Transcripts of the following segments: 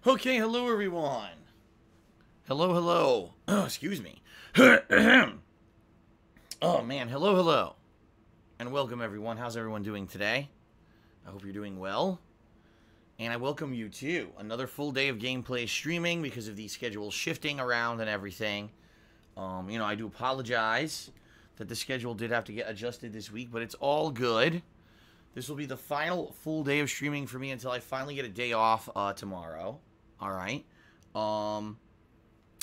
Okay, hello everyone. Hello, hello. Excuse me. Oh man, hello, hello. And welcome everyone. How's everyone doing today? I hope you're doing well. And I welcome you to another full day of gameplay streaming because of the schedule shifting around and everything. I do apologize that the schedule did have to get adjusted this week, but it's all good. This will be the final full day of streaming for me until I finally get a day off tomorrow. Alright.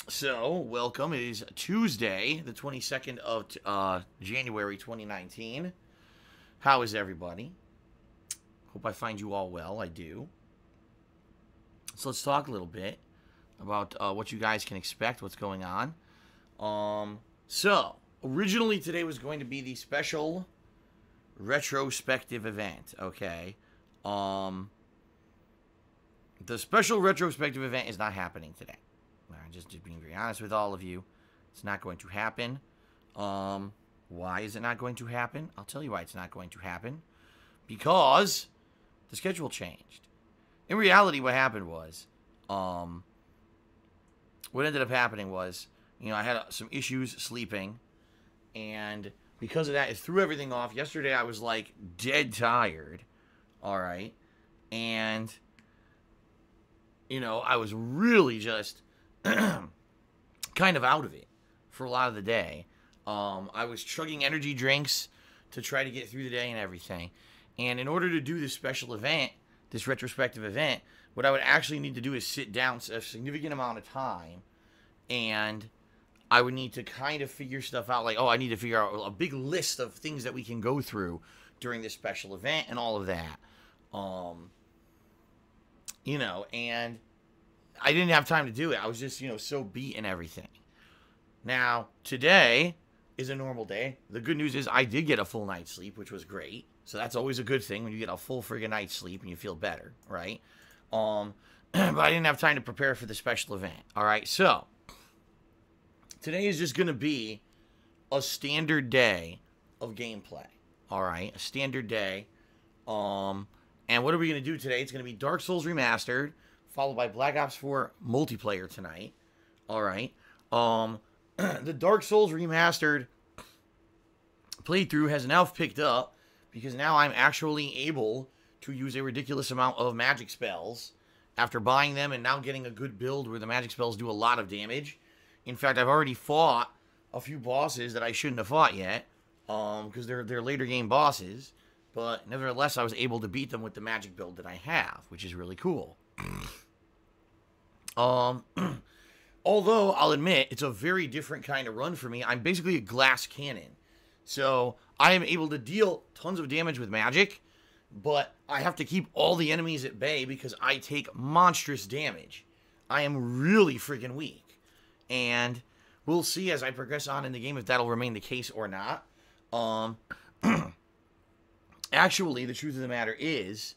So, welcome. It is Tuesday, the 22nd of January 2019. How is everybody? Hope I find you all well. I do. So let's talk a little bit about what you guys can expect, what's going on. So, originally today was going to be the special retrospective event, okay? The special retrospective event is not happening today. Just being very honest with all of you. It's not going to happen. Why is it not going to happen? I'll tell you why it's not going to happen. Because the schedule changed. In reality, what happened was, what ended up happening was, I had some issues sleeping, and because of that, it threw everything off. Yesterday, I was, like, dead tired, alright, and, I was really just kind of out of it for a lot of the day. I was chugging energy drinks to try to get through the day and everything, and in order to do this special event, this retrospective event, what I would actually need to do is sit down a significant amount of time, and I would need to kind of figure stuff out, like, I need to figure out a big list of things that we can go through during this special event and all of that. And I didn't have time to do it. I was just, so beat and everything. Now, today is a normal day. The good news is I did get a full night's sleep, which was great. So that's always a good thing when you get a full friggin' night's sleep and you feel better, right? But I didn't have time to prepare for the special event. All right, so today is just going to be a standard day of gameplay. All right, a standard day. And what are we going to do today? It's going to be Dark Souls Remastered, followed by Black Ops 4 multiplayer tonight. All right. The Dark Souls Remastered playthrough has now picked up because now I'm actually able to use a ridiculous amount of magic spells after buying them and now getting a good build where the magic spells do a lot of damage. In fact, I've already fought a few bosses that I shouldn't have fought yet because they're later game bosses. But nevertheless, I was able to beat them with the magic build that I have, which is really cool. Although, I'll admit, it's a very different kind of run for me. I'm basically a glass cannon. So, I am able to deal tons of damage with magic, but I have to keep all the enemies at bay because I take monstrous damage. I am really freaking weak. And we'll see as I progress on in the game if that'll remain the case or not. Actually, the truth of the matter is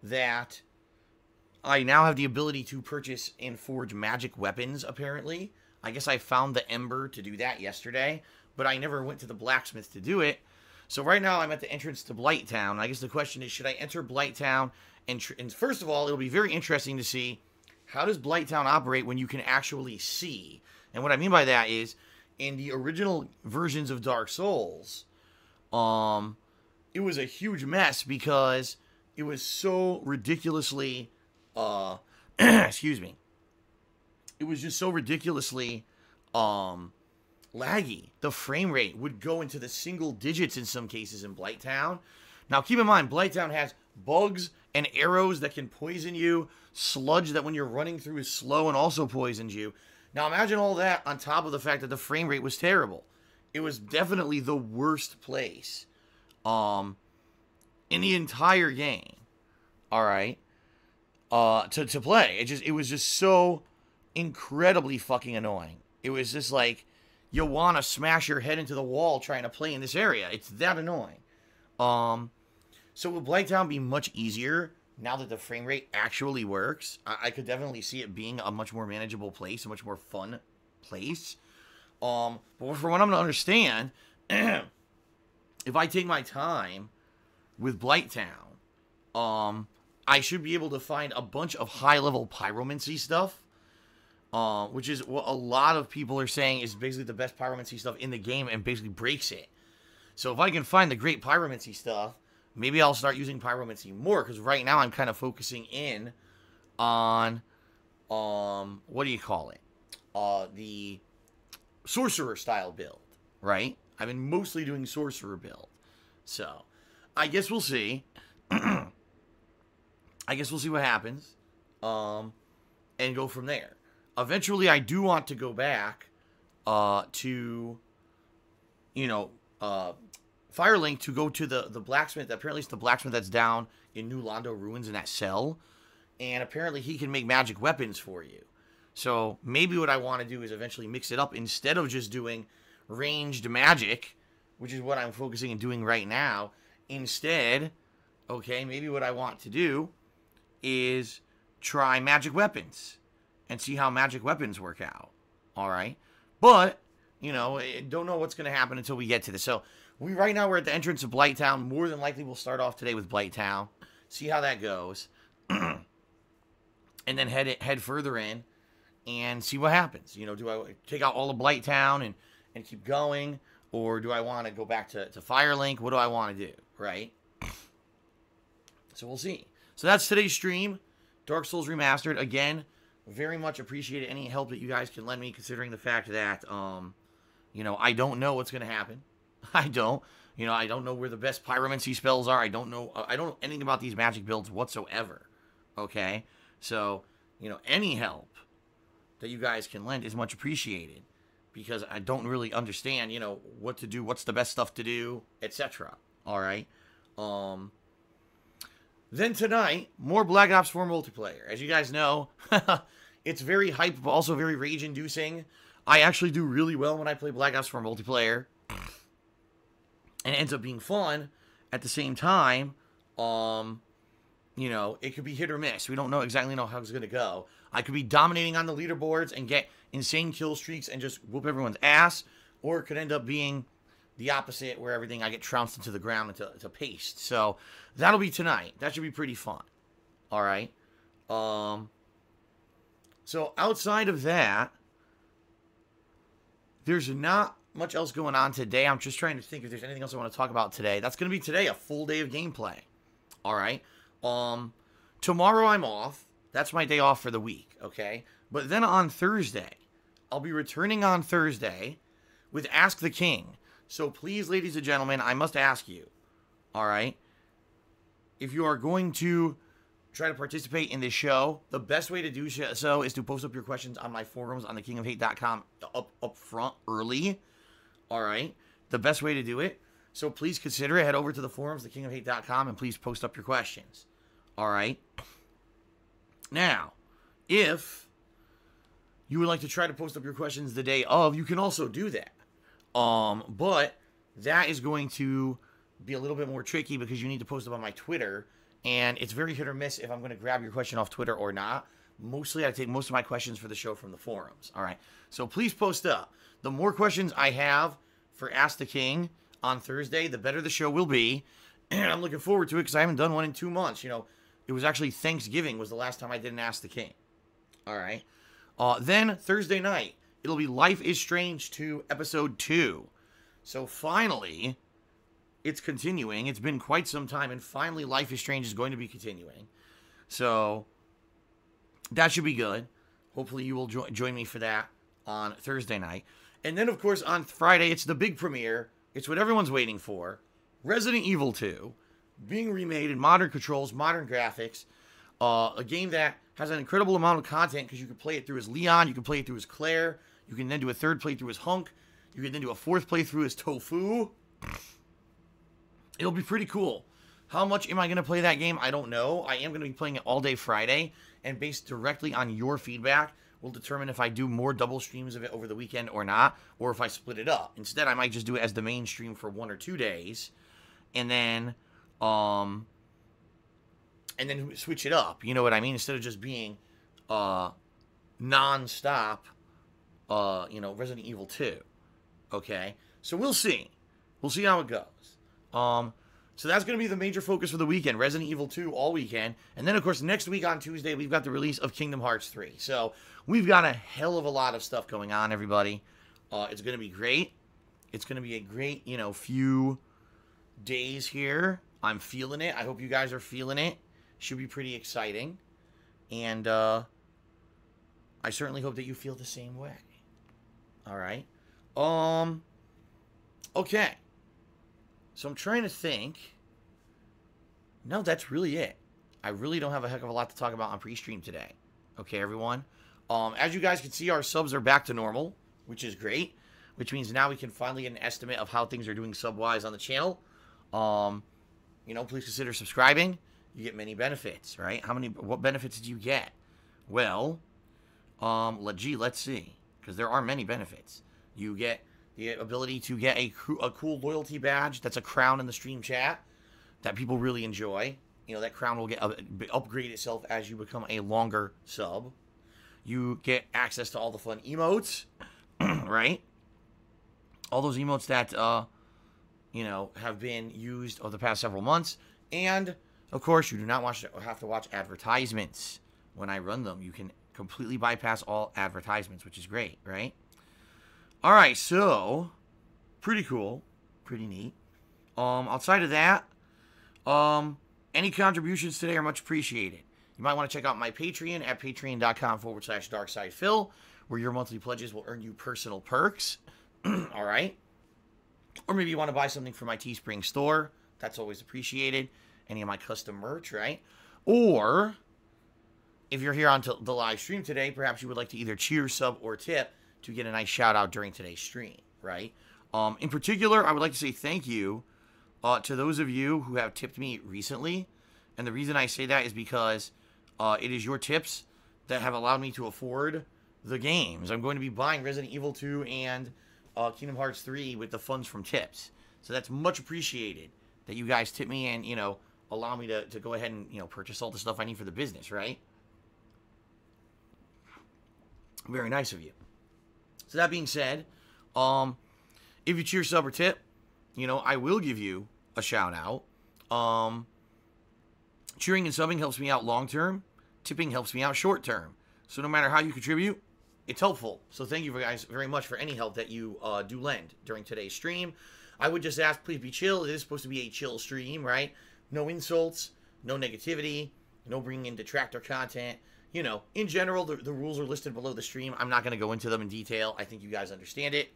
that I now have the ability to purchase and forge magic weapons, apparently. I guess I found the ember to do that yesterday, but I never went to the blacksmith to do it. So right now I'm at the entrance to Blighttown. I guess the question is, should I enter Blighttown? And first of all, it'll be very interesting to see how does Blighttown operate when you can actually see. And what I mean by that is, in the original versions of Dark Souls, it was a huge mess because it was so ridiculously, excuse me. It was just so ridiculously, laggy. The frame rate would go into the single digits in some cases in Blighttown. Now, keep in mind, Blighttown has bugs and arrows that can poison you, sludge that when you're running through is slow and also poisons you. Now, imagine all that on top of the fact that the frame rate was terrible. It was definitely the worst place in the entire game, all right, to play. It was just so incredibly fucking annoying. It was just like, you want to smash your head into the wall trying to play in this area. It's that annoying. So will Blighttown be much easier now that the frame rate actually works? I could definitely see it being a much more manageable place, a much more fun place. But from what I'm going to understand, if I take my time with Blighttown, I should be able to find a bunch of high-level pyromancy stuff, which is what a lot of people are saying is basically the best pyromancy stuff in the game and basically breaks it. So if I can find the great pyromancy stuff, maybe I'll start using pyromancy more, because right now I'm kind of focusing in on, what do you call it? The sorcerer style build, right? I've been mostly doing sorcerer build. So, I guess we'll see. I guess we'll see what happens. And go from there. Eventually, I do want to go back to, Firelink to go to the blacksmith. Apparently, it's the blacksmith that's down in New Londo Ruins in that cell. And apparently, he can make magic weapons for you. So, maybe what I want to do is eventually mix it up. Instead of just doing ranged magic, which is what I'm focusing on doing right now. Instead, okay, maybe what I want to do is try magic weapons and see how magic weapons work out. All right. But, don't know what's going to happen until we get to this. So, right now we're at the entrance of Blighttown. More than likely, we'll start off today with Blighttown. See how that goes. And then head further in and see what happens. Do I take out all of Blighttown and keep going? Or do I want to go back to Firelink? What do I want to do, right? So we'll see. So that's today's stream. Dark Souls Remastered. Again, very much appreciate any help that you guys can lend me, considering the fact that, I don't know what's going to happen. I don't. I don't know where the best pyromancy spells are. I don't know anything about these magic builds whatsoever. Okay? So, any help that you guys can lend is much appreciated, because I don't really understand, what to do, what's the best stuff to do, etc. All right. Then tonight, more Black Ops 4 multiplayer. As you guys know, it's very hype, but also very rage-inducing. I actually do really well when I play Black Ops 4 multiplayer, and it ends up being fun. At the same time, it could be hit or miss. We don't exactly know how it's going to go. I could be dominating on the leaderboards and get insane kill streaks and just whoop everyone's ass, or it could end up being the opposite, where I get trounced into the ground into paste. So that'll be tonight. That should be pretty fun. All right. So outside of that, there's not much else going on today. I'm just trying to think if there's anything else I want to talk about today. That's going to be today, a full day of gameplay. All right. Tomorrow I'm off. That's my day off for the week, okay? But then on Thursday, I'll be returning on Thursday with Ask the King. So please, ladies and gentlemen, I must ask you, all right? If you are going to try to participate in this show, the best way to do so is to post up your questions on my forums on thekingofhate.com up front early, all right? The best way to do it. So please consider it. Head over to the forums, thekingofhate.com, and please post up your questions, all right? Now, if you would like to try to post up your questions the day of, you can also do that. But that is going to be a little bit more tricky, because you need to post them on my Twitter, and it's very hit or miss if I'm going to grab your question off Twitter or not. Mostly, I take most of my questions for the show from the forums. All right. So please post up. The more questions I have for Ask the King on Thursday, the better the show will be. And I'm looking forward to it, because I haven't done one in 2 months. It was actually Thanksgiving was the last time I didn't Ask the King. All right. Then Thursday night, it'll be Life is Strange 2 Episode 2. So finally, it's continuing. It's been quite some time, and finally Life is Strange is going to be continuing. So that should be good. Hopefully you will join me for that on Thursday night. And then, of course, on Friday, it's the big premiere. It's what everyone's waiting for. Resident Evil 2. Being remade in modern controls, modern graphics, a game that has an incredible amount of content, because you can play it through as Leon, you can play it through as Claire, you can then do a third playthrough as Hunk, you can then do a fourth playthrough as Tofu. It'll be pretty cool. How much am I going to play that game? I don't know. I am going to be playing it all day Friday, and based directly on your feedback, will determine if I do more double streams of it over the weekend or not, or if I split it up. Instead, I might just do it as the main stream for 1 or 2 days, and then switch it up, you know what I mean? Instead of just being non-stop, Resident Evil 2. Okay? So we'll see. We'll see how it goes. So that's going to be the major focus for the weekend. Resident Evil 2 all weekend. And then, of course, next week on Tuesday, we've got the release of Kingdom Hearts 3. So we've got a hell of a lot of stuff going on, everybody. It's going to be great. It's going to be a great, few days here. I'm feeling it. I hope you guys are feeling it. Should be pretty exciting. And I certainly hope that you feel the same way. All right. Okay. So I'm trying to think. No, that's really it. I really don't have a heck of a lot to talk about on pre-stream today. Okay, everyone. As you guys can see, our subs are back to normal, which is great. Which means now we can finally get an estimate of how things are doing sub-wise on the channel. Please consider subscribing. You get many benefits, right? What benefits did you get? Well, let's see. Because there are many benefits. You get the ability to get a cool loyalty badge. That's a crown in the stream chat that people really enjoy. That crown will upgrade itself as you become a longer sub. You get access to all the fun emotes, right? All those emotes that, have been used over the past several months. And, of course, you do not have to watch advertisements when I run them. You can completely bypass all advertisements, which is great, right? All right, so pretty cool, pretty neat. Outside of that, any contributions today are much appreciated. You might want to check out my Patreon at patreon.com/darksidephil, where your monthly pledges will earn you personal perks. All right. Or maybe you want to buy something from my Teespring store. That's always appreciated. Any of my custom merch, right? Or if you're here on the live stream today, perhaps you would like to either cheer, sub, or tip to get a nice shout out during today's stream, right? In particular, I would like to say thank you to those of you who have tipped me recently. And the reason I say that is because it is your tips that have allowed me to afford the games. I'm going to be buying Resident Evil 2 and Kingdom Hearts 3 with the funds from tips. So that's much appreciated that you guys tip me and, allow me to go ahead and, purchase all the stuff I need for the business, right? Very nice of you. So that being said, if you cheer, sub, or tip, I will give you a shout out. Cheering and subbing helps me out long term. Tipping helps me out short term. So no matter how you contribute, it's helpful. So thank you guys very much for any help that you do lend during today's stream. I would just ask, please be chill. It is supposed to be a chill stream, right? No insults, no negativity, no bringing in detractor content. In general, the rules are listed below the stream. I'm not going to go into them in detail. I think you guys understand it.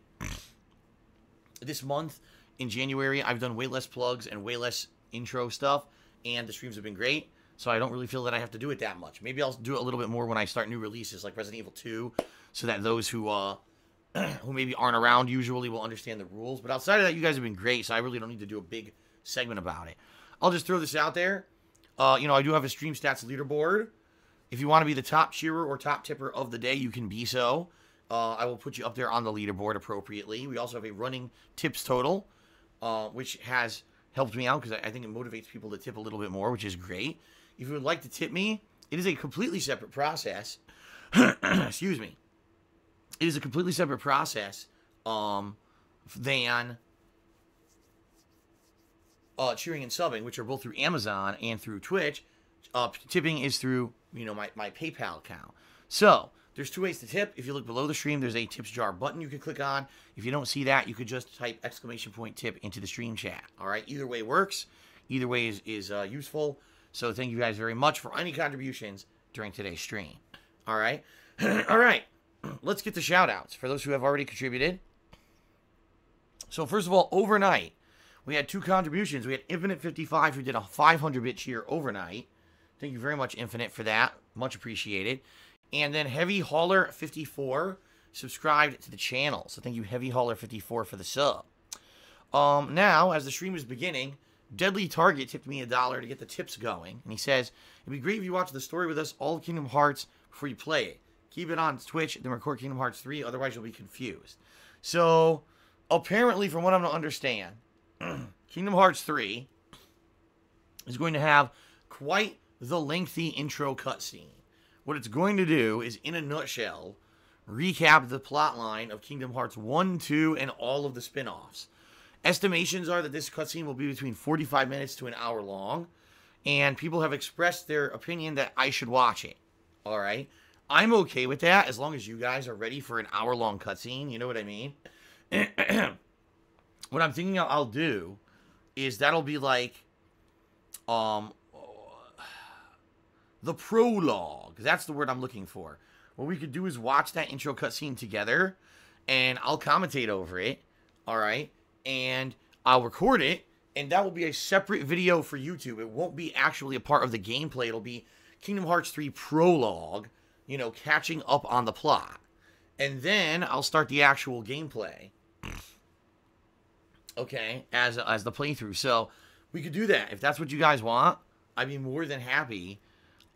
This month, in January, I've done way less plugs and way less intro stuff, and the streams have been great, so I don't really feel that I have to do it that much. Maybe I'll do it a little bit more when I start new releases, like Resident Evil 2, so that those who maybe aren't around usually will understand the rules. But outside of that, you guys have been great, so I really don't need to do a big segment about it. I'll just throw this out there. I do have a Stream Stats leaderboard. If you want to be the top cheerer or top tipper of the day, you can be so. I will put you up there on the leaderboard appropriately. We also have a running tips total, which has helped me out because I think it motivates people to tip a little bit more, which is great. If you would like to tip me, it is a completely separate process. Excuse me. It is a completely separate process than cheering and subbing, which are both through Amazon and through Twitch. Tipping is through, my PayPal account. So there's two ways to tip. If you look below the stream, there's a tips jar button you can click on. If you don't see that, you could just type !tip into the stream chat. All right. Either way works. Either way is useful. So thank you guys very much for any contributions during today's stream. All right. All right. Let's get the shout outs for those who have already contributed. So first of all, overnight, we had two contributions. We had Infinite55 who did a 500-bit cheer overnight. Thank you very much, Infinite, for that. Much appreciated. And then Heavy Hauler 54 subscribed to the channel. So thank you, Heavy Hauler 54, for the sub. Now, as the stream is beginning, Deadly Target tipped me $1 to get the tips going. And he says, it'd be great if you watch the story with us, all of Kingdom Hearts, before you play it. Keep it on Twitch, then record Kingdom Hearts 3, otherwise you'll be confused. So, apparently, from what I'm to understand, Kingdom Hearts 3 is going to have quite the lengthy intro cutscene. What it's going to do is, in a nutshell, recap the plotline of Kingdom Hearts 1, 2, and all of the spin-offs. Estimations are that this cutscene will be between 45 minutes to an hour long, and people have expressed their opinion that I should watch it. All right? I'm okay with that as long as you guys are ready for an hour-long cutscene. You know what I mean? What I'm thinking I'll do is that'll be like the prologue. That's the word I'm looking for. What we could do is watch that intro cutscene together, and I'll commentate over it. All right? And I'll record it, and that will be a separate video for YouTube. It won't be actually a part of the gameplay. It'll be Kingdom Hearts 3 prologue, you know, catching up on the plot. And then I'll start the actual gameplay, okay, as the playthrough. So we could do that. If that's what you guys want, I'd be more than happy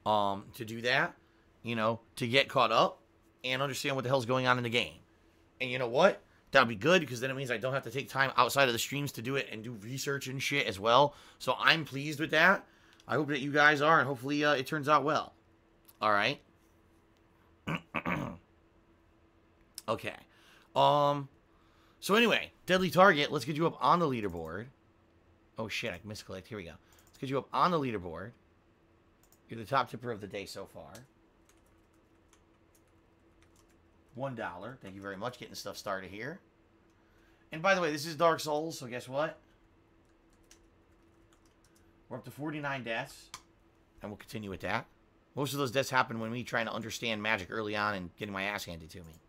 to do that, you know, to get caught up and understand what the hell's going on in the game. And you know what? That'll be good, because then it means I don't have to take time outside of the streams to do it and do research and shit as well. So I'm pleased with that. I hope that you guys are, and hopefully it turns out well. All right. Okay. So anyway, Deadly Target, let's get you up on the leaderboard. Oh shit, I misclicked. Here we go. Let's get you up on the leaderboard. You're the top tipper of the day so far. $1. Thank you very much. Getting stuff started here. And by the way, this is Dark Souls, so guess what? We're up to 49 deaths. And we'll continue with that. Most of those deaths happen when me trying to understand magic early on and getting my ass handed to me.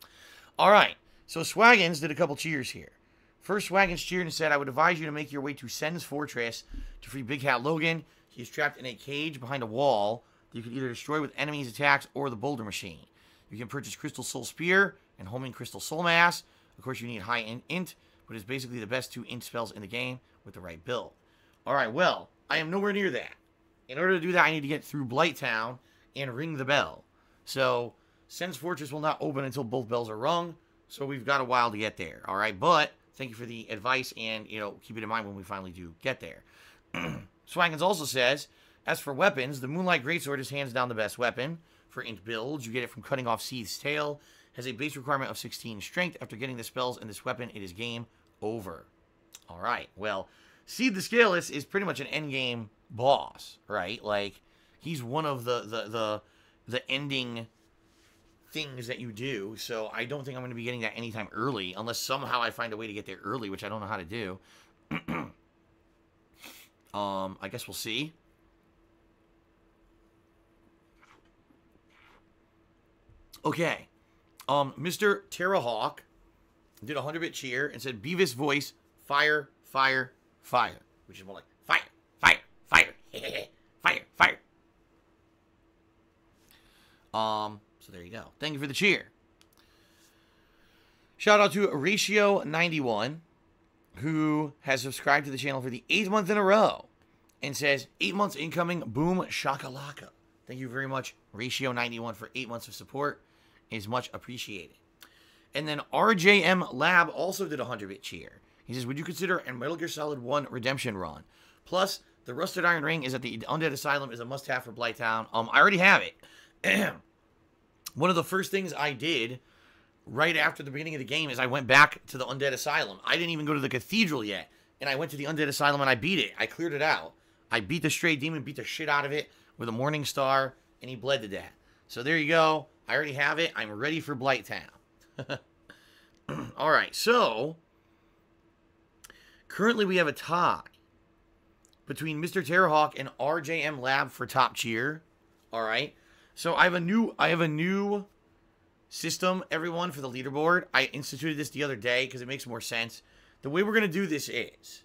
Alright, so Swaggins did a couple cheers here. First, Swaggins cheered and said, I would advise you to make your way to Sen's Fortress to free Big Hat Logan. He is trapped in a cage behind a wall that you can either destroy with enemies' attacks or the boulder machine. You can purchase Crystal Soul Spear and Homing Crystal Soul Mass. Of course, you need high int, but it's basically the best 2 int spells in the game with the right build. Alright, well, I am nowhere near that. In order to do that, I need to get through Blighttown and ring the bell. So, Sen's Fortress will not open until both bells are rung, so we've got a while to get there. Alright, but thank you for the advice, and, you know, keep it in mind when we finally do get there. Swaggins also says, as for weapons, the Moonlight Greatsword is hands down the best weapon. For int builds, you get it from cutting off Seeth's tail. Has a base requirement of 16 strength. After getting the spells and this weapon, it is game over. Alright, well, Seeth the Scaleless is pretty much an endgame boss, right? Like, he's one of the ending things that you do, so I don't think I'm going to be getting that anytime early, unless somehow I find a way to get there early, which I don't know how to do. I guess we'll see. Okay, Mr. Terrahawk did a 100-bit cheer and said, Beavis voice, fire, fire, fire. Which is more like, fire, fire, fire, fire, fire. So there you go. Thank you for the cheer. Shout out to Ratio91, who has subscribed to the channel for the 8th month in a row and says, 8 months incoming, boom, shakalaka. Thank you very much, Ratio91, for 8 months of support. Is much appreciated. And then RJM Lab also did a 100-bit cheer. He says, would you consider a Metal Gear Solid 1 Redemption run? Plus, the Rusted Iron Ring is at the Undead Asylum is a must-have for Blighttown. I already have it. One of the first things I did right after the beginning of the game is I went back to the Undead Asylum. I didn't even go to the Cathedral yet. And I went to the Undead Asylum and I beat it. I cleared it out. I beat the Stray Demon, beat the shit out of it with a Morning Star, and he bled to death. So there you go. I already have it. I'm ready for Blighttown. Alright, so currently we have a tie between Mr. Terrahawk and RJM Lab for top cheer. Alright. So I have a new system, everyone, for the leaderboard. I instituted this the other day because it makes more sense. The way we're going to do this is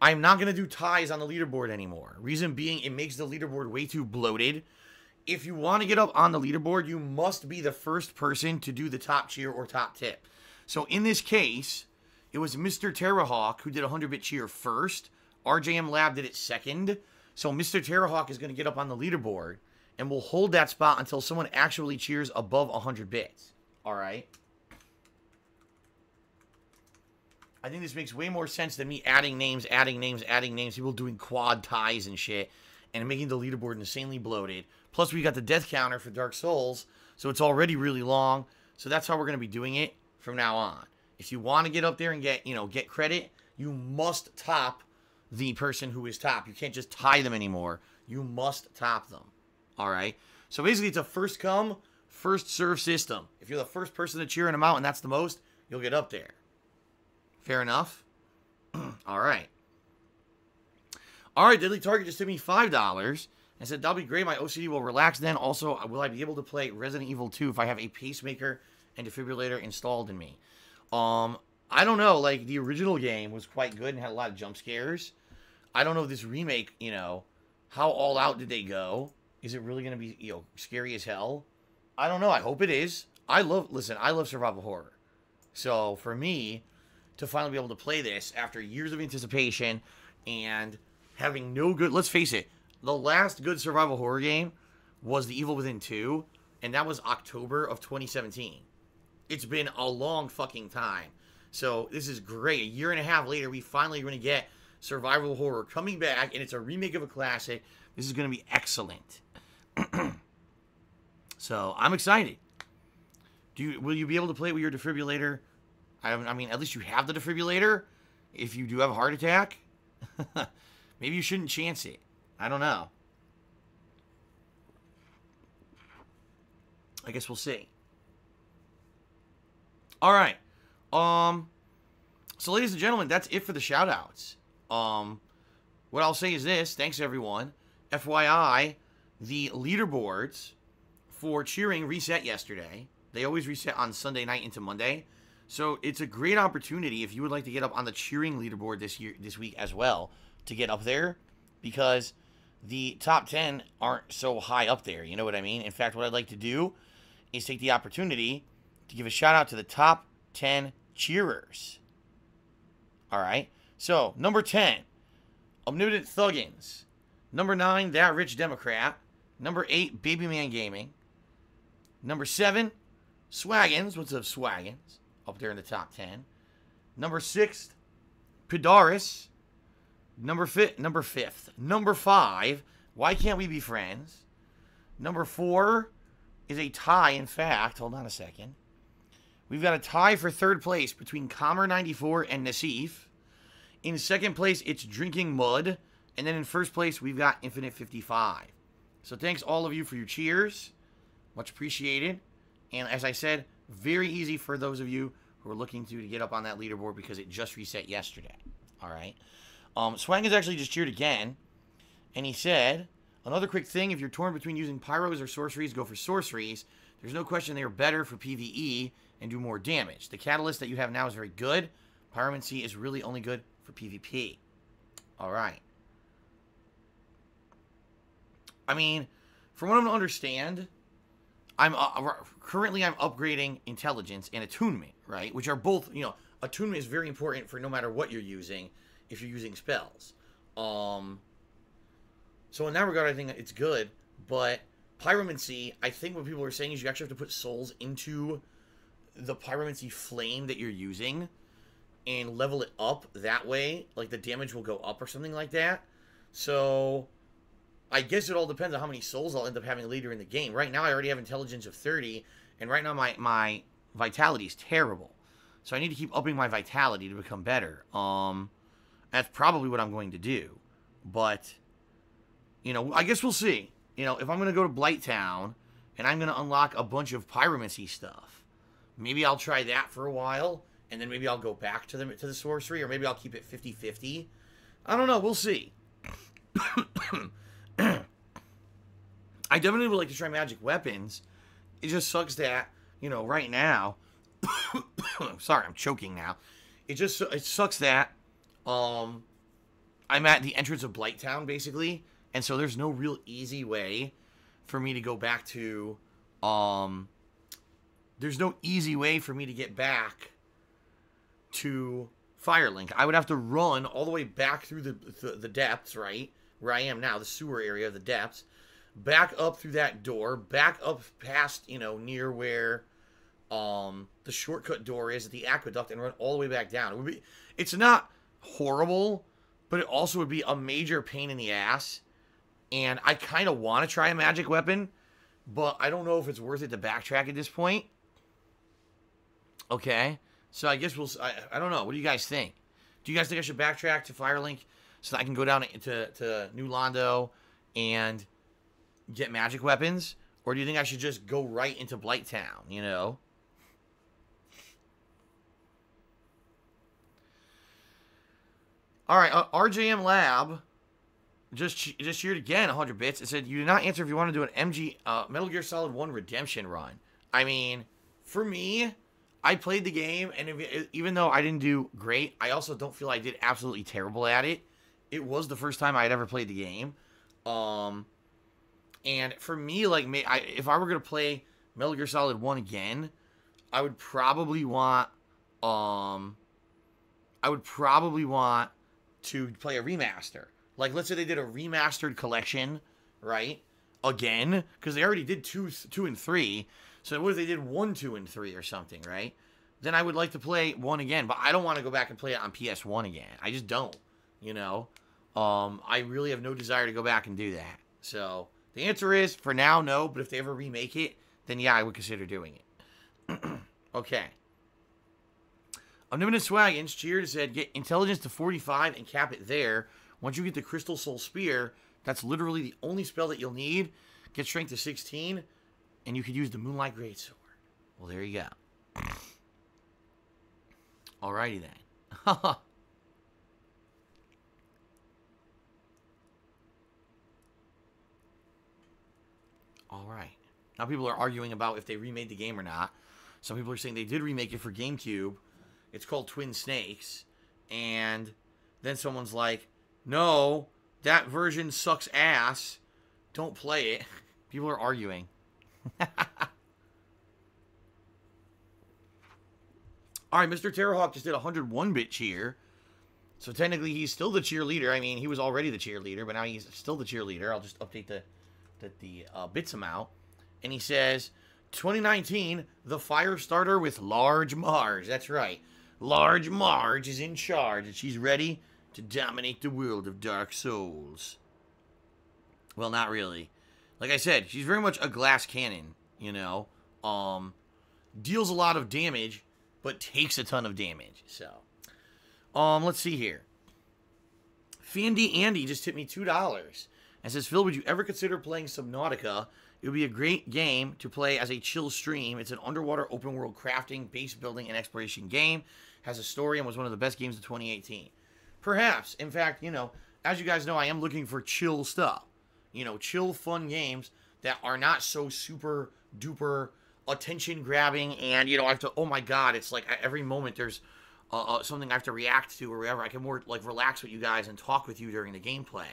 I'm not going to do ties on the leaderboard anymore. Reason being, it makes the leaderboard way too bloated. If you want to get up on the leaderboard, you must be the first person to do the top cheer or top tip. So in this case, it was Mr. Terrahawk who did a 100-bit cheer first. RJM Lab did it second. So Mr. Terrahawk is going to get up on the leaderboard, and we'll hold that spot until someone actually cheers above 100 bits. All right? I think this makes way more sense than me adding names, people doing quad ties and shit, and making the leaderboard insanely bloated. Plus, we got the death counter for Dark Souls, so it's already really long. So that's how we're going to be doing it from now on. If you want to get up there and get credit, you must top the person who is top. You can't just tie them anymore. You must top them. All right? So basically, it's a first come, first serve system. If you're the first person to cheer them out and that's the most, you'll get up there. Fair enough? All right. All right, Deadly Target just took me $5 and said, that'll be great. My OCD will relax then. Also, will I be able to play Resident Evil 2 if I have a pacemaker and defibrillator installed in me? I don't know. Like, the original game was quite good and had a lot of jump scares. I don't know if this remake, you know, how all out did they go? Is it really going to be, you know, scary as hell? I don't know. I hope it is. I love survival horror. So, for me, to finally be able to play this after years of anticipation and having no good... Let's face it. The last good survival horror game was The Evil Within 2, and that was October of 2017. It's been a long fucking time. So, this is great. A year and a half later, we finally are going to get survival horror coming back, and it's a remake of a classic. This is going to be excellent. So, I'm excited. Will you be able to play it with your defibrillator? I mean, at least you have the defibrillator. If you do have a heart attack, maybe you shouldn't chance it. I don't know. I guess we'll see. All right. So, ladies and gentlemen, that's it for the shout-outs. What I'll say is this. Thanks, everyone. FYI, the leaderboards for cheering reset yesterday. They always reset on Sunday night into Monday. So it's a great opportunity if you would like to get up on the cheering leaderboard this week as well to get up there, because the top 10 aren't so high up there. You know what I mean? In fact, what I'd like to do is take the opportunity to give a shout out to the top 10 cheerers. All right. So number 10, Omnipotent Thuggins. Number 9, That Rich Democrat. Number 8, Babyman Gaming. Number 7, Swaggins. What's up, Swaggins? Up there in the top 10. Number 6, Pidaris. Number 5. Number 5, Why Can't We Be Friends? Number 4 is a tie, in fact. Hold on a second. We've got a tie for third place between Comer94 and Nassif. In second place, it's Drinking Mud. And then in first place, we've got Infinite55. So thanks all of you for your cheers. Much appreciated. And as I said, very easy for those of you who are looking to get up on that leaderboard because it just reset yesterday. All right. Swang has actually just cheered again. And he said, another quick thing, if you're torn between using pyros or sorceries, go for sorceries. There's no question they are better for PvE and do more damage. The catalyst that you have now is very good. Pyromancy is really only good for PvP. All right. I mean, from what I'm to understand, currently I'm upgrading intelligence and attunement, right? Which are both, you know, attunement is very important for no matter what you're using, if you're using spells. So in that regard, I think it's good. But pyromancy, I think what people are saying is you actually have to put souls into the pyromancy flame that you're using and level it up that way. Like the damage will go up or something like that. So I guess it all depends on how many souls I'll end up having later in the game. Right now, I already have intelligence of 30, and right now my vitality is terrible. So I need to keep upping my vitality to become better. That's probably what I'm going to do. But, you know, I guess we'll see. You know, if I'm going to go to Blighttown, and I'm going to unlock a bunch of pyromancy stuff, maybe I'll try that for a while, and then maybe I'll go back to the sorcery, or maybe I'll keep it 50-50. I don't know. We'll see. I definitely would like to try magic weapons. It just sucks that, you know, right now... sorry, I'm choking now. It sucks that I'm at the entrance of Blighttown, basically. And so there's no real easy way for me to go back to... there's no easy way for me to get back to Firelink. I would have to run all the way back through the depths, right? Where I am now, the sewer area of the depths. Back up through that door. Back up past, you know, near where the shortcut door is at the aqueduct, and run all the way back down. It's not horrible, but it also would be a major pain in the ass. And I kind of want to try a magic weapon, but I don't know if it's worth it to backtrack at this point. Okay. So I guess I don't know. What do you guys think? Do you guys think I should backtrack to Firelink so that I can go down to New Londo and get magic weapons? Or do you think I should just go right into Blighttown, you know? All right, RJM Lab just cheered again 100 bits. It said, you did not answer if you want to do an MG Metal Gear Solid 1 Redemption run. I mean, for me, I played the game, and even though I didn't do great, I also don't feel I did absolutely terrible at it. It was the first time I had ever played the game. And for me, like, if I were going to play Metal Gear Solid 1 again, I would probably want to play a remaster. Like, let's say they did a remastered collection, right? Again, because they already did 2 and 3. So what if they did 1, 2, and 3 or something, right? Then I would like to play 1 again, but I don't want to go back and play it on PS1 again. I just don't, you know? I really have no desire to go back and do that. So the answer is, for now, no. But if they ever remake it, then yeah, I would consider doing it. Okay. Omnipotent Swaggins cheered and said, get intelligence to 45 and cap it there. Once you get the Crystal Soul Spear, that's literally the only spell that you'll need. Get strength to 16, and you could use the Moonlight Greatsword. Well, there you go. Alrighty then. Alright. Now people are arguing about if they remade the game or not. Some people are saying they did remake it for GameCube. It's called Twin Snakes. And then someone's like, no, that version sucks ass. Don't play it. People are arguing. Alright, Mr. Terrorhawk just did a 101-bit cheer. So technically he's still the cheerleader. I mean, he was already the cheerleader, but now he's still the cheerleader. I'll just update the bits amount. And he says, 2019, the fire starter with Large Marge. That's right. Large Marge is in charge, and she's ready to dominate the world of Dark Souls. Well, not really. Like I said, she's very much a glass cannon, you know. Deals a lot of damage, but takes a ton of damage. So, let's see here. Fandy Andy just tipped me $2 and says, Phil, would you ever consider playing Subnautica? It would be a great game to play as a chill stream. It's an underwater open world crafting, base building, and exploration game. Has a story and was one of the best games of 2018. Perhaps. In fact, you know, as you guys know, I am looking for chill stuff. You know, chill, fun games that are not so super duper attention grabbing and, you know, I have to, oh my god, it's like every moment there's something I have to react to or whatever. I can more, like, relax with you guys and talk with you during the gameplay.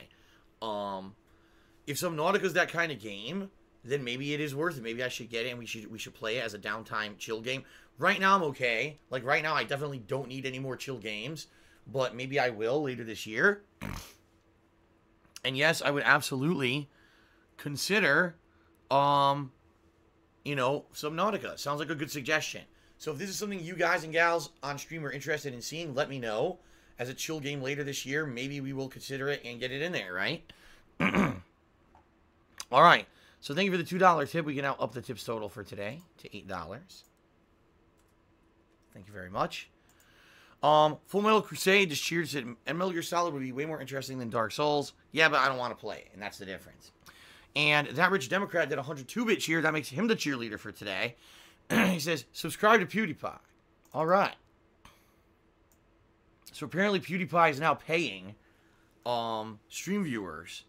If Subnautica's that kind of game, then maybe it is worth it. Maybe I should get it and we should play it as a downtime chill game. Right now I'm okay. Like, right now I definitely don't need any more chill games, but maybe I will later this year. And yes, I would absolutely consider, you know, Subnautica. Sounds like a good suggestion. So if this is something you guys and gals on stream are interested in seeing, let me know. As a chill game later this year, maybe we will consider it and get it in there, right? All right. So thank you for the $2 tip. We can now up the tips total for today to $8. Thank you very much. Full Metal Crusade just cheered, said, and Metal Gear Solid would be way more interesting than Dark Souls. Yeah, but I don't want to play it, and that's the difference. And That Rich Democrat did a 102-bit cheer. That makes him the cheerleader for today. He says, subscribe to PewDiePie. All right. So apparently PewDiePie is now paying stream viewers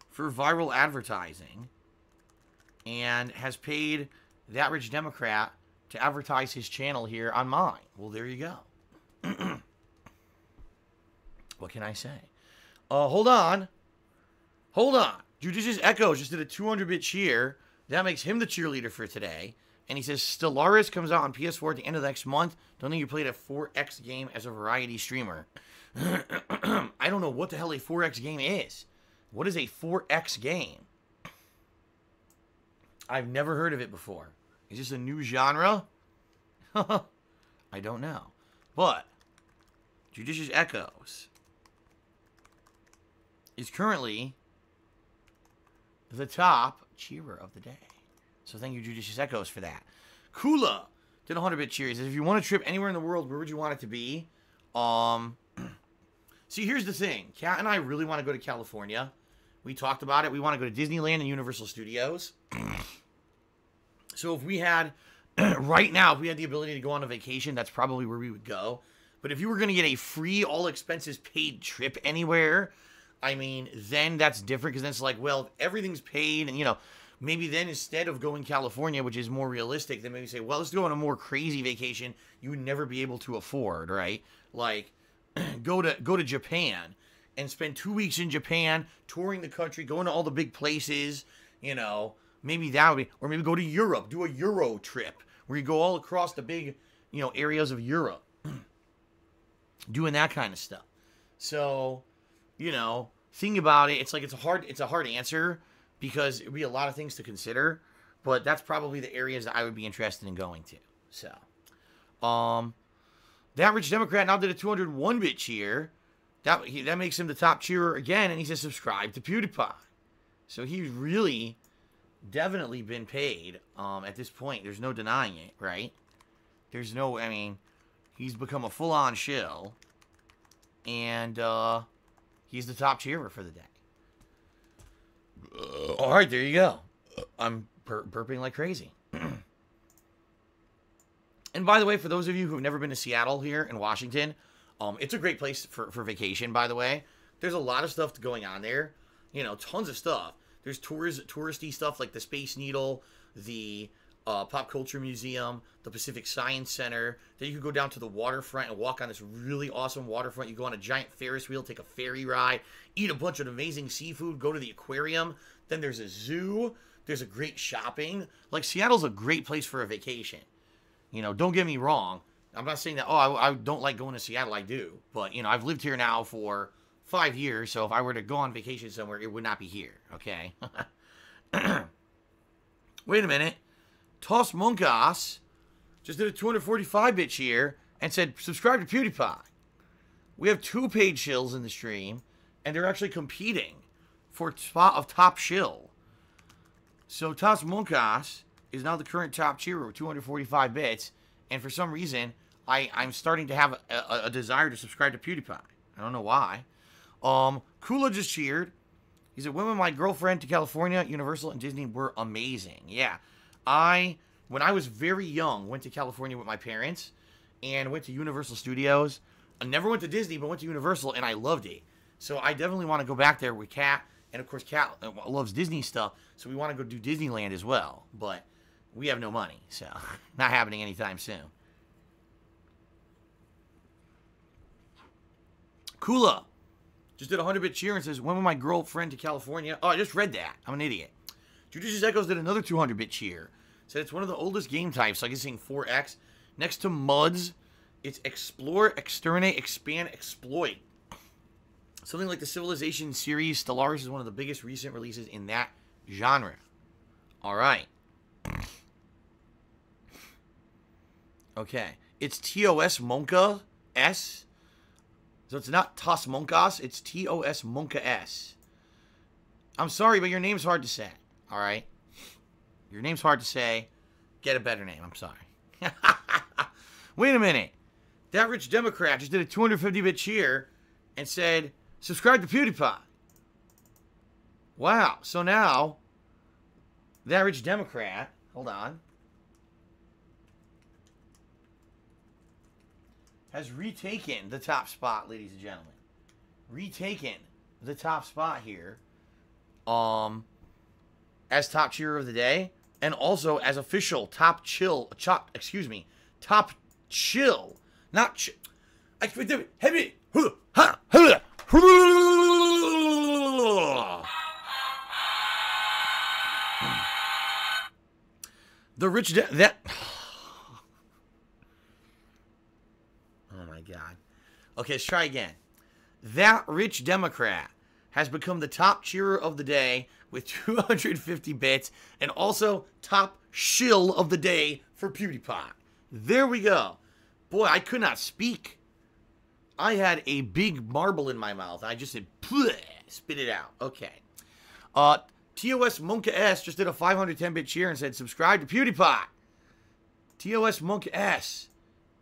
for viral advertising and has paid That Rich Democrat to advertise his channel here on mine. Well, there you go. What can I say? Hold on. Hold on. Judicious Echo just did a 200-bit cheer. That makes him the cheerleader for today. And he says, Stellaris comes out on PS4 at the end of next month. Don't think you played a 4X game as a variety streamer. I don't know what the hell a 4X game is. What is a 4X game? I've never heard of it before. Is this a new genre? I don't know. But Judicious Echoes is currently the top cheerer of the day. So thank you, Judicious Echoes, for that. Kula did a 100-bit cheer. He says, if you want a trip anywhere in the world, where would you want it to be? See, here's the thing. Kat and I really want to go to California. We talked about it. We want to go to Disneyland and Universal Studios. So if we had, right now, if we had the ability to go on a vacation, that's probably where we would go. But if you were going to get a free, all expenses paid trip anywhere, I mean, then that's different, because then it's like, well, if everything's paid, and, you know, maybe then instead of going California, which is more realistic, then maybe say, well, let's go on a more crazy vacation you would never be able to afford, right? Like, go to Japan and spend 2 weeks in Japan, touring the country, going to all the big places, you know, maybe that would be, or maybe go to Europe, do a Euro trip, where you go all across the big, you know, areas of Europe, doing that kind of stuff. So, you know, think about it. It's like, it's a hard answer, because it would be a lot of things to consider, but that's probably the areas that I would be interested in going to. So, the average Democrat now did a 201-bit cheer. That makes him the top cheerer again, and he says subscribe to PewDiePie. So he's really definitely been paid at this point. There's no denying it, right? There's no, I mean, he's become a full-on shill, and he's the top cheerer for the day. All right, there you go. I'm burping like crazy. And by the way, for those of you who've never been to Seattle here in Washington, it's a great place for vacation, by the way. There's a lot of stuff going on there. You know, tons of stuff. There's touristy stuff like the Space Needle, the Pop Culture Museum, the Pacific Science Center. Then you can go down to the waterfront and walk on this really awesome waterfront. You go on a giant Ferris wheel, take a ferry ride, eat a bunch of amazing seafood, go to the aquarium. Then there's a zoo. There's a great shopping. Like, Seattle's a great place for a vacation. You know, don't get me wrong. I'm not saying that, oh, I don't like going to Seattle. I do. But, you know, I've lived here now for 5 years. So if I were to go on vacation somewhere, it would not be here. Okay? Wait a minute. Toss Monkas just did a 245-bit cheer and said, subscribe to PewDiePie. We have 2 paid shills in the stream, and they're actually competing for spot of top shill. So Toss Monkas is now the current top cheerer with 245 bits, and for some reason, I'm starting to have a desire to subscribe to PewDiePie. I don't know why. Kula just cheered. He said, when my girlfriend to California, Universal, and Disney were amazing. Yeah. When I was very young, went to California with my parents, and went to Universal Studios. I never went to Disney, but went to Universal, and I loved it. So I definitely want to go back there with Kat, and of course, Kat loves Disney stuff, so we want to go do Disneyland as well. But we have no money, so not happening anytime soon. Kula just did a 100-bit cheer and says, when will my girlfriend to California? Oh, I just read that. I'm an idiot. Judicious Echoes did another 200-bit cheer. Said it's one of the oldest game types, so I guess saying 4X. Next to MUDs, it's Explore, Exterminate, Expand, Exploit. Something like the Civilization series, Stellaris is one of the biggest recent releases in that genre. All right. Okay. It's TOS Monka S. So it's not TOS Monkas, it's TOS Monka S. I'm sorry, but your name's hard to say. All right? Your name's hard to say. Get a better name. I'm sorry. Wait a minute. That Rich Democrat just did a 250-bit cheer and said, subscribe to PewDiePie. Wow. So now, That Rich Democrat, hold on, has retaken the top spot, ladies and gentlemen. Retaken the top spot here. As top cheerer of the day, and also as official top chill, top chill, not ch the rich that. Oh my God. Okay, let's try again. That Rich Democrat has become the top cheerer of the day with 250 bits, and also top shill of the day for PewDiePie. There we go. Boy, I could not speak. I had a big marble in my mouth. I just said, spit it out. Okay. TOS Monka S just did a 510-bit cheer and said, subscribe to PewDiePie. TOS Monka S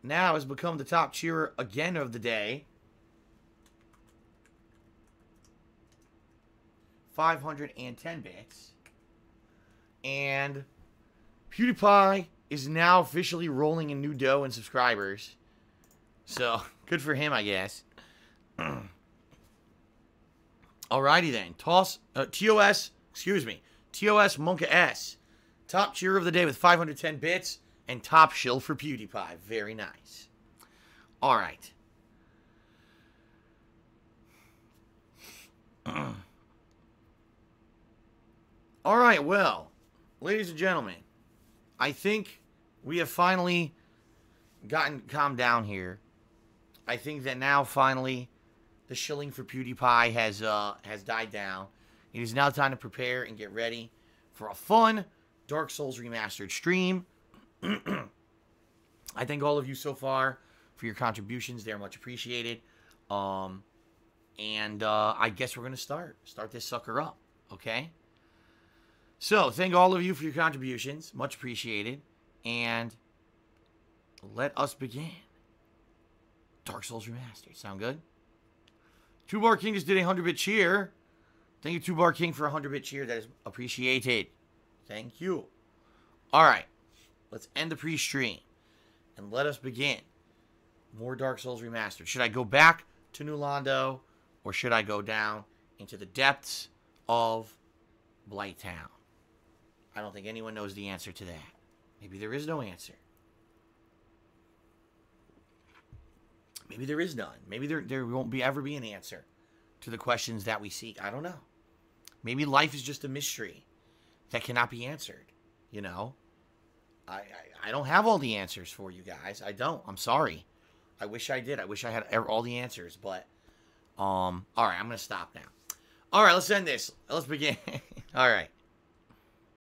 now has become the top cheerer again of the day. 510 bits. And PewDiePie is now officially rolling in new dough and subscribers. So, good for him, I guess. Alrighty then. TOS Monka S. Top cheer of the day with 510 bits. And top shill for PewDiePie. Very nice. Alright. Alright, well, ladies and gentlemen, I think we have finally gotten calmed down here. I think that now finally the shilling for PewDiePie has died down. It is now time to prepare and get ready for a fun Dark Souls Remastered stream. I thank all of you so far for your contributions. They're much appreciated. I guess we're going to start this sucker up, okay? So, thank all of you for your contributions. Much appreciated. And let us begin. Dark Souls Remastered. Sound good? 2-Bar King just did a 100-bit cheer. Thank you, 2-Bar King, for a 100-bit cheer. That is appreciated. Thank you. All right. Let's end the pre-stream. And let us begin. More Dark Souls Remastered. Should I go back to New Londo? Or should I go down into the depths of Blighttown? I don't think anyone knows the answer to that. Maybe there is no answer. Maybe there is none. Maybe there won't ever be an answer to the questions that we seek. I don't know. Maybe life is just a mystery that cannot be answered. You know? I don't have all the answers for you guys. I don't. I'm sorry. I wish I did. I wish I had all the answers. But, all right. I'm going to stop now. All right. Let's end this. Let's begin. All right.